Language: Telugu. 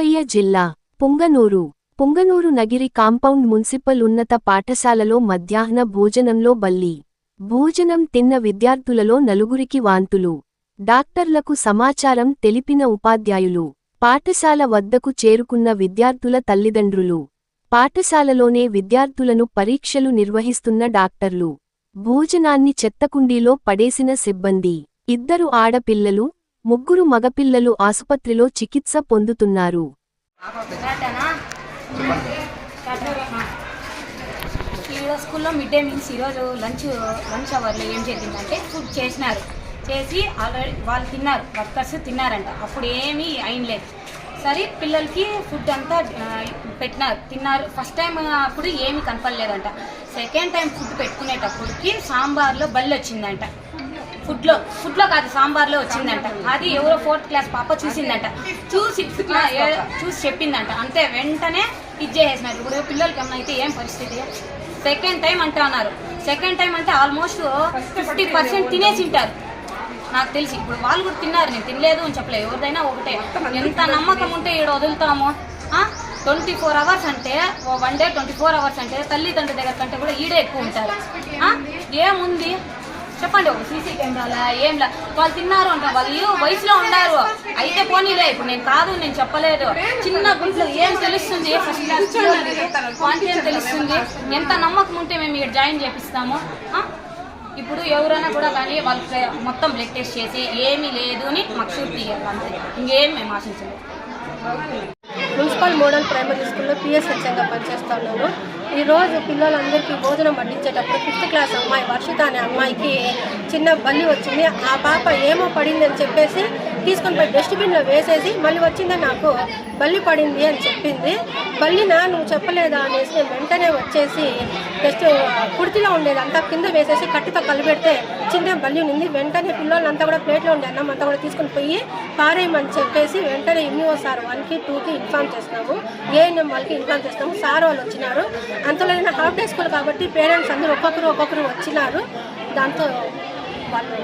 అన్నమయ్య జిల్లా పుంగనూరు నగిరి కాంపౌండ్ మున్సిపల్ ఉన్నత పాఠశాలలో మధ్యాహ్న భోజనంలో బల్లి భోజనం తిన్న విద్యార్థులలో నలుగురికి వాంతులు. డాక్టర్లకు సమాచారం తెలిపిన ఉపాధ్యాయులు, పాఠశాల వద్దకు చేరుకున్న విద్యార్థుల తల్లిదండ్రులు, పాఠశాలలోనే విద్యార్థులను పరీక్షలు నిర్వహిస్తున్న డాక్టర్లు, భోజనాన్ని చెత్తకుండీలో పడేసిన సిబ్బంది, 2 ఆడపిల్లలు 3 మగపిల్లలు ఆసుపత్రిలో చికిత్స పొందుతున్నారు. స్కూల్లో మిడ్ డే మీల్స్ ఈరోజు లంచ్ అవర్లో ఏం జరిగిందంటే ఫుడ్ చేసి ఆల్రెడీ వాళ్ళు తిన్నారు, వర్కర్స్ తిన్నారంట. అప్పుడు ఏమీ అయినలేదు. సరే పిల్లలకి ఫుడ్ అంతా తిన్నారు. ఫస్ట్ టైం అప్పుడు ఏమీ కనపడలేదంట. సెకండ్ టైం ఫుడ్ పెట్టుకునేటప్పటికి సాంబార్లో బల్లి వచ్చిందంట. ఫుడ్లో కాదు, సాంబార్లో వచ్చిందంట. అది ఎవరో 4th క్లాస్ పాప చూసిందంట. చూసి చెప్పిందంట. అంతే, వెంటనే చేసేసినారు. ఇప్పుడు పిల్లలకి ఏమన్నా అయితే ఏం పరిస్థితి? సెకండ్ టైం అంటే అన్నారు. సెకండ్ టైం అంటే ఆల్మోస్ట్ 50% తినేసి ఉంటారు నాకు తెలిసి. ఇప్పుడు వాళ్ళు కూడా తిన్నారు, నేను తినలేదు అని చెప్పలేదు. ఎవరిదైనా ఒకటే. ఎంత నమ్మకం ఉంటే ఈడ వదులుతాము? 24 అవర్స్ అంటే, 1 డే 24 అవర్స్ అంటే తల్లిదండ్రుల దగ్గర కంటే కూడా ఈడే ఎక్కువ ఉంటారు. ఏముంది చెప్పండి? ఒక సీసీ కెమెరాలా ఏంలా? వాళ్ళు తిన్నారు అంటారు. వాళ్ళు వయసులో ఉన్నారు అయితే పోనీలే. ఇప్పుడు నేను చెప్పలేదు. చిన్న గుంట్లో ఏం తెలుస్తుంది? ఫస్ట్ క్లాస్ ఏం తెలుస్తుంది? ఎంత నమ్మకం ఉంటే మేము ఇక్కడ జాయిన్ చేపిస్తాము? ఇప్పుడు ఎవరైనా కూడా కానీ వాళ్ళు మొత్తం బ్లడ్ టెస్ట్ చేసి ఏమీ లేదు అని మాకు షూట్ తీయాలి, అంతే. ఇంకేం మేము ఆశించలేదు. మున్సిపల్ మోడల్ ప్రైమరీ స్కూల్లో పిఎస్హెచ్గా పనిచేస్తున్నాను. ఈరోజు పిల్లలందరికీ భోజనం పట్టించేటప్పుడు 5th క్లాస్ అమ్మాయి వర్షిత అనే అమ్మాయికి చిన్న బల్లి వచ్చింది. ఆ పాప ఏమో పడిందని చెప్పేసి తీసుకొని పోయి డస్ట్బిన్లో వేసేసి మళ్ళీ వచ్చిందని నాకు బల్లి పడింది అని చెప్పింది. బల్లినా నువ్వు చెప్పలేదా అనేసి నేను వెంటనే వచ్చేసి జస్ట్ కుర్తిలో ఉండేది అంతా కింద వేసేసి కట్టితో కలిపెడితే చిన్న బల్లి ఉంది. వెంటనే పిల్లలంతా కూడా ప్లేట్లో ఉండే అన్నం అంతా కూడా తీసుకొని పోయి పారేయమని చెప్పేసి వెంటనే ఎంఈఓ సార్ 1కి 2కి ఇన్ఫార్మ్ చేస్తున్నాము. ఏఎన్ఎం వాళ్ళకి ఇన్ఫార్మ్ చేస్తున్నాము. సార్ వాళ్ళు వచ్చినారు. అంతలో హాఫ్ డే స్కూల్ కాబట్టి పేరెంట్స్ అందరూ ఒక్కొక్కరు వచ్చినారు. దాంతో వాళ్ళు